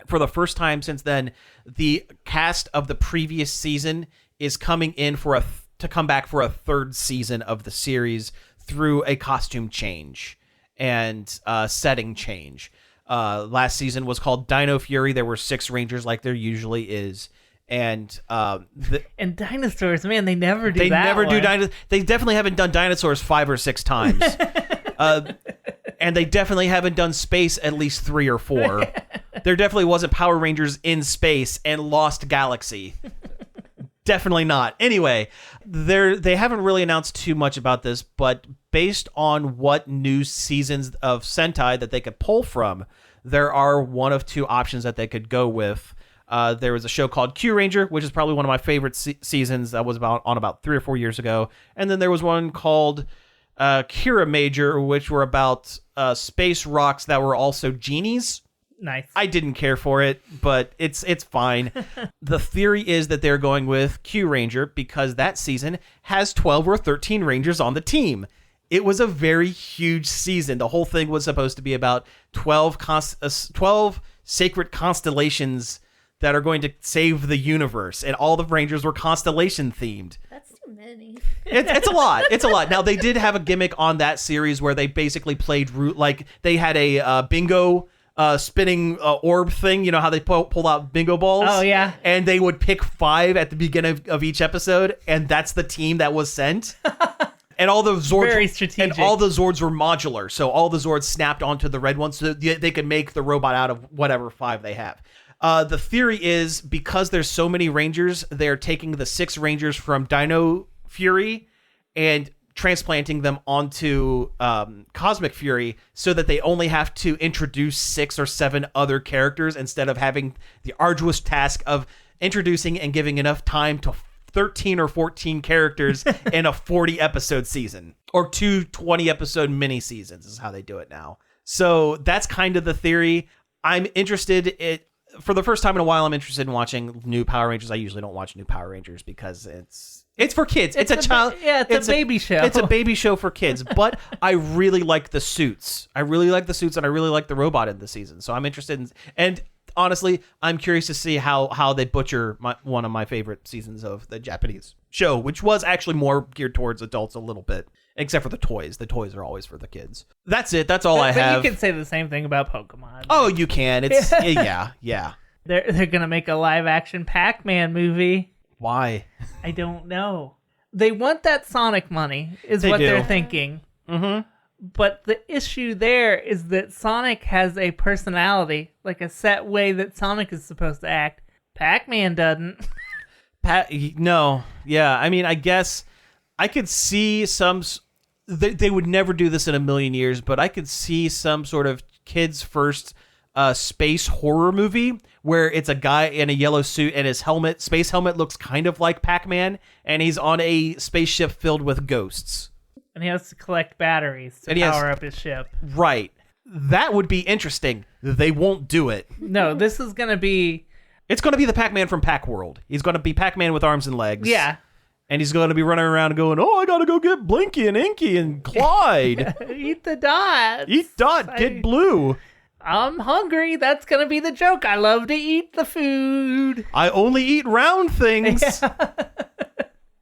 for the first time since then, the cast of the previous season is coming in to come back for a 3rd season of the series through a costume change and setting change. Last season was called Dino Fury. There were 6 Rangers like there usually is. And and dinosaurs, man, they never do They that never one. do dinosaurs. They definitely haven't done dinosaurs 5 or 6 times. And they definitely haven't done space at least 3 or 4. There definitely wasn't Power Rangers in space and Lost Galaxy. Definitely not. Anyway, they haven't really announced too much about this, but based on what new seasons of Sentai that they could pull from, there are one of 2 options that they could go with. There was a show called Q Ranger, which is probably one of my favorite seasons. That was about 3 or 4 years ago. And then there was one called Kira Major, which were about space rocks that were also genies. Nice. I didn't care for it, but it's fine. The theory is that they're going with Q Ranger because that season has 12 or 13 Rangers on the team. It was a very huge season. The whole thing was supposed to be about 12 sacred constellations that are going to save the universe, and all the Rangers were constellation themed. That's too many. It's a lot. It's a lot. Now, they did have a gimmick on that series where they basically played like they had a bingo spinning orb thing. You know how they pull out bingo balls? Oh, yeah. And they would pick 5 at the beginning of each episode, and that's the team that was sent. And all the Zords, very strategic. And all the Zords were modular, so all the Zords snapped onto the red ones, so they could make the robot out of whatever 5 they have. The theory is because there's so many Rangers, they're taking the 6 Rangers from Dino Fury and transplanting them onto Cosmic Fury so that they only have to introduce 6 or 7 other characters instead of having the arduous task of introducing and giving enough time to 13 or 14 characters in a 40-episode season. Or 2 20-episode mini-seasons is how they do it now. So that's kind of the theory. I'm interested for the first time in a while, I'm interested in watching new Power Rangers. I usually don't watch new Power Rangers because it's for kids. It's a child. It's a baby show. It's a baby show for kids. But I really like the suits. And I really like the robot in the season. So I'm interested in. And honestly, I'm curious to see how they butcher one of my favorite seasons of the Japanese show, which was actually more geared towards adults a little bit. Except for the toys. The toys are always for the kids. That's it. That's all I have. But you can say the same thing about Pokemon. Oh, you can. It's yeah. They're gonna make a live action Pac-Man movie. Why? I don't know. They want that Sonic money, is what they're thinking. Mm-hmm. But the issue there is that Sonic has a personality, like a set way that Sonic is supposed to act. Pac-Man doesn't. No. Yeah. I mean, I guess I could see some. They would never do this in a million years, but I could see some sort of kids' first space horror movie where it's a guy in a yellow suit and his space helmet looks kind of like Pac-Man, and he's on a spaceship filled with ghosts. And he has to collect batteries to power up his ship. Right. That would be interesting. They won't do it. No, this is going to be... It's going to be the Pac-Man from Pac-World. He's going to be Pac-Man with arms and legs. Yeah. And he's going to be running around going, I got to go get Blinky and Inky and Clyde. Eat the dots. Eat dot, get blue. I'm hungry. That's going to be the joke. I love to eat the food. I only eat round things.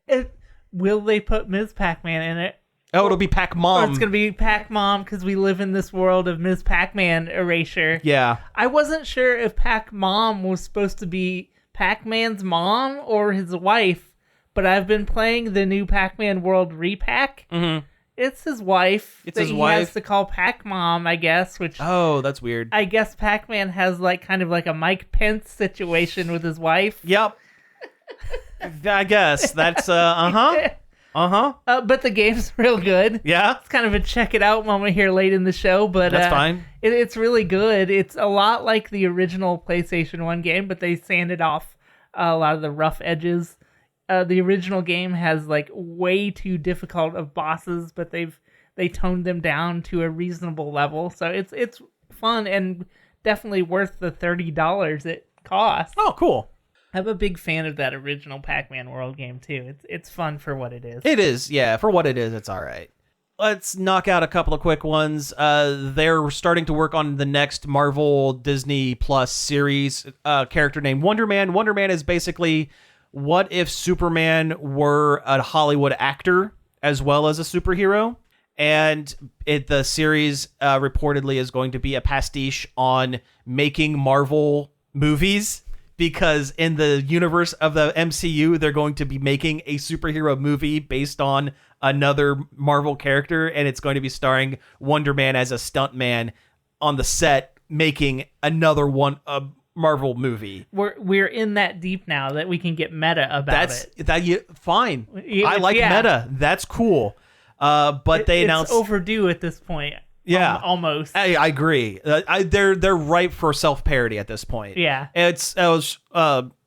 Yeah. Will they put Ms. Pac-Man in it? Oh, it'll be Pac-Mom. Or it's going to be Pac-Mom because we live in this world of Ms. Pac-Man erasure. Yeah. I wasn't sure if Pac-Mom was supposed to be Pac-Man's mom or his wife. But I've been playing the new Pac-Man World Repack. Mm-hmm. It's his wife. It's his wife. He has to call Pac-Mom, I guess. Which that's weird. I guess Pac-Man has kind of like a Mike Pence situation with his wife. Yep. I guess that's But the game's real good. Yeah. It's kind of a check it out moment here late in the show, but that's fine. It's really good. It's a lot like the original PlayStation 1 game, but they sanded off a lot of the rough edges. The original game has way too difficult of bosses, but they toned them down to a reasonable level. So it's fun and definitely worth the $30 it costs. Oh, cool. I'm a big fan of that original Pac-Man World game too. It's fun for what it is. It is, yeah. For what it is, it's all right. Let's knock out a couple of quick ones. They're starting to work on the next Marvel Disney Plus series. Character named Wonder Man. Wonder Man is basically... what if Superman were a Hollywood actor as well as a superhero? And the series reportedly is going to be a pastiche on making Marvel movies, because in the universe of the MCU, they're going to be making a superhero movie based on another Marvel character, and it's going to be starring Wonder Man as a stuntman on the set making another Marvel movie. We're in that deep now that we can get meta about it. Fine. I like meta. That's cool. But they announced it's overdue at this point. Yeah, almost. I agree. They're ripe for self-parody at this point. Yeah,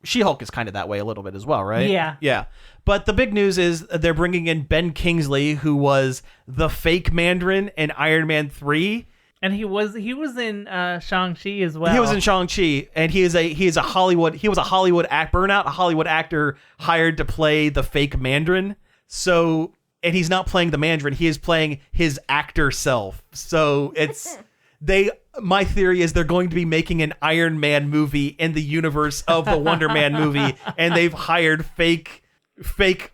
She-Hulk is kind of that way a little bit as well, right? Yeah. But the big news is they're bringing in Ben Kingsley, who was the fake Mandarin in Iron Man 3. And he was in Shang-Chi as well. He was in Shang-Chi, and he was a Hollywood actor hired to play the fake Mandarin. So, and he's not playing the Mandarin, he is playing his actor self. So my theory is they're going to be making an Iron Man movie in the universe of the Wonder Man movie, and they've hired fake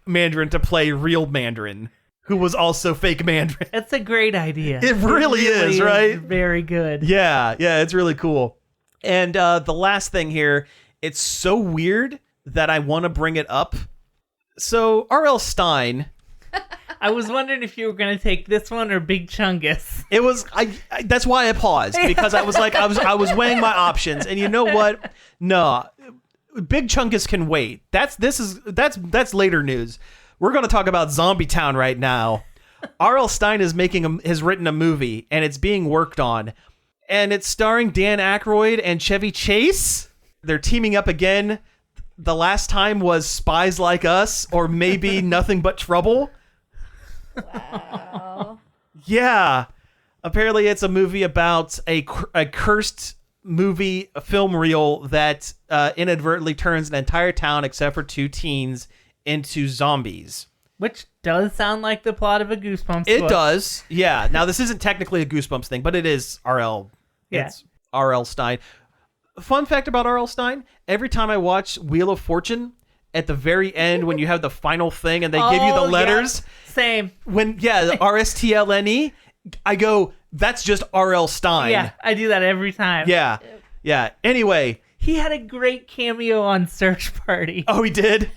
Mandarin to play real Mandarin, who was also fake Mandarin. It's a great idea. It really is, right? Very good. Yeah, it's really cool. And the last thing here, it's so weird that I want to bring it up. So R.L. Stine. I was wondering if you were going to take this one or Big Chungus. It was that's why I paused, because I was like I was weighing my options, and you know what? No, Big Chungus can wait. That's later news. We're going to talk about Zombie Town right now. R.L. Stine has written a movie, and it's being worked on, and it's starring Dan Aykroyd and Chevy Chase. They're teaming up again. The last time was Spies Like Us, or maybe Nothing But Trouble. Wow. Yeah. Apparently it's a movie about a cursed film reel that inadvertently turns an entire town, except for 2 teens, into zombies. Which does sound like the plot of a Goosebumps book. It does. Yeah. Now, this isn't technically a Goosebumps thing, but it is R.L. Yeah. It's R.L. Stine. Fun fact about R.L. Stine, every time I watch Wheel of Fortune, at the very end when you have the final thing and they give you the letters. Yeah. Same. The RSTLNE, I go, that's just R.L. Stine. Yeah, I do that every time. Yeah. Yeah. Anyway. He had a great cameo on Search Party. Oh, he did?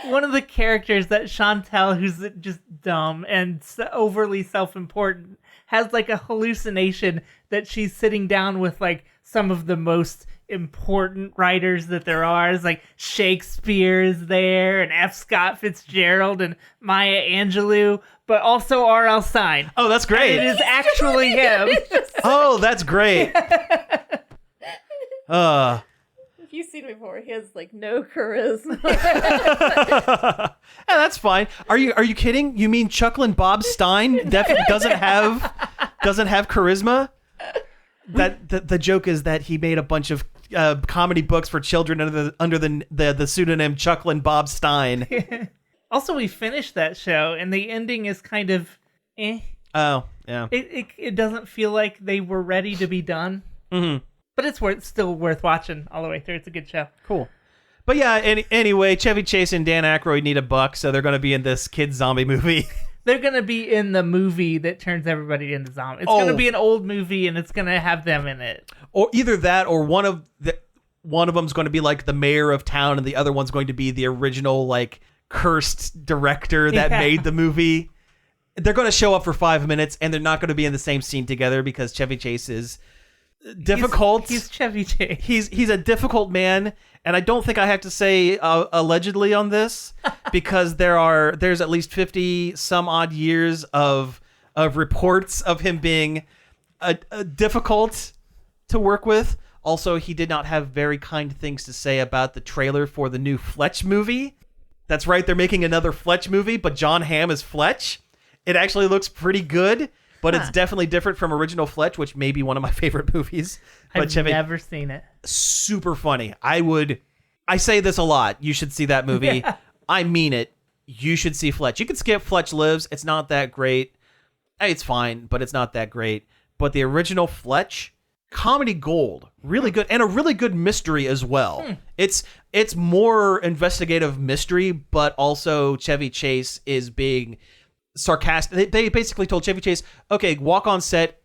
One of the characters, that Chantel, who's just dumb and overly self-important, has like a hallucination that she's sitting down with like some of the most important writers that there are. It's like Shakespeare is there, and F. Scott Fitzgerald, and Maya Angelou, but also R.L. Stine. Oh, that's great. And it is actually him. Oh, that's great. If you've seen him before, he has like no charisma. Yeah, that's fine. Are you kidding? You mean Chucklin' Bob Stine doesn't have charisma? That the joke is that he made a bunch of comedy books for children under the pseudonym Chucklin' Bob Stine. Also, we finished that show, and the ending is kind of eh. Oh, yeah. It doesn't feel like they were ready to be done. Mm-hmm. But it's still worth watching all the way through. It's a good show. Cool. But yeah, anyway, Chevy Chase and Dan Aykroyd need $1, so they're going to be in this kid zombie movie. They're going to be in the movie that turns everybody into zombies. It's going to be an old movie, and it's going to have them in it. Or either that, or one of them's going to be like the mayor of town, and the other one's going to be the original like cursed director that made the movie. They're going to show up for 5 minutes, and they're not going to be in the same scene together because Chevy Chase is difficult. He's Chevy Chase. He's a difficult man, and I don't think I have to say allegedly on this because there's at least 50 some odd years of reports of him being difficult to work with. Also, he did not have very kind things to say about the trailer for the new Fletch movie. That's right, they're making another Fletch movie, but John Hamm is Fletch. It actually looks pretty good. But it's definitely different from original Fletch, which may be one of my favorite movies. But I've never seen it. Super funny. I say this a lot. You should see that movie. Yeah. I mean it. You should see Fletch. You can skip Fletch Lives. It's not that great. It's fine, but it's not that great. But the original Fletch, comedy gold. Really good. And a really good mystery as well. It's more investigative mystery, but also Chevy Chase is being sarcastic. They basically told Chevy Chase, okay, walk on set,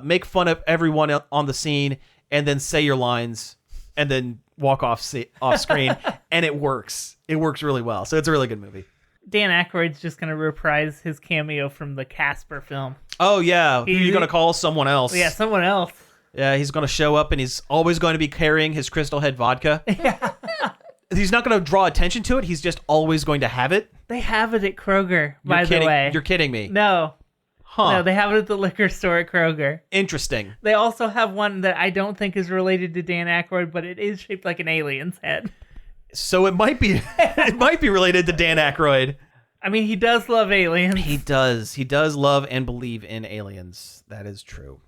make fun of everyone on the scene, and then say your lines, and then walk off screen. And it works. It works really well. So it's a really good movie. Dan Aykroyd's just going to reprise his cameo from the Casper film. Oh, yeah. He's going to call someone else. Yeah, someone else. Yeah, he's going to show up and he's always going to be carrying his Crystal Head vodka. Yeah. He's not going to draw attention to it. He's just always going to have it. They have it at Kroger, by the way. You're kidding me. No. Huh. No, they have it at the liquor store at Kroger. Interesting. They also have one that I don't think is related to Dan Aykroyd, but it is shaped like an alien's head. So it might be related to Dan Aykroyd. I mean, he does love aliens. He does. He does love and believe in aliens. That is true.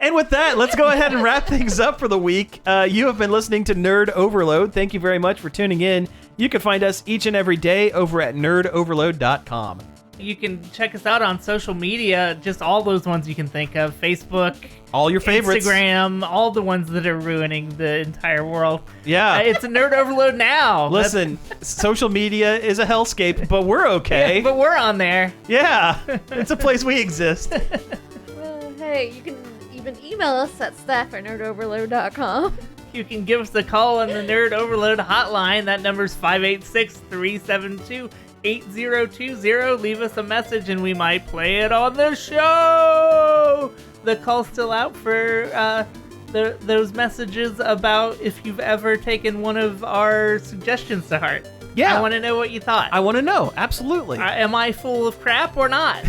And with that, let's go ahead and wrap things up for the week. You have been listening to Nerd Overload. Thank you very much for tuning in. You can find us each and every day over at nerdoverload.com. You can check us out on social media, just all those ones you can think of. Facebook, all your favorites. Instagram, all the ones that are ruining the entire world. Yeah. It's a Nerd Overload now. Listen, social media is a hellscape, but we're okay. Yeah, but we're on there. Yeah. It's a place we exist. Well, hey, you can even email us at staff@nerdoverload.com. You can give us a call on the Nerd Overload hotline. That number's 586-372-8020. Leave us a message and we might play it on the show. The call's still out for those messages about if you've ever taken one of our suggestions to heart. Yeah. I want to know what you thought. I want to know. Absolutely. Am I full of crap or not?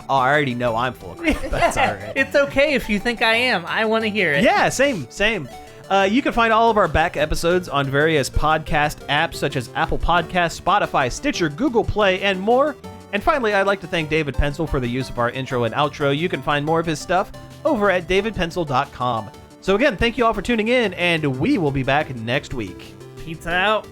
Oh, I already know I'm full of crap. That's all right. It's okay if you think I am. I want to hear it. Yeah, same. You can find all of our back episodes on various podcast apps such as Apple Podcasts, Spotify, Stitcher, Google Play, and more. And finally, I'd like to thank David Pencil for the use of our intro and outro. You can find more of his stuff over at davidpencil.com. So again, thank you all for tuning in, and we will be back next week. Pizza out.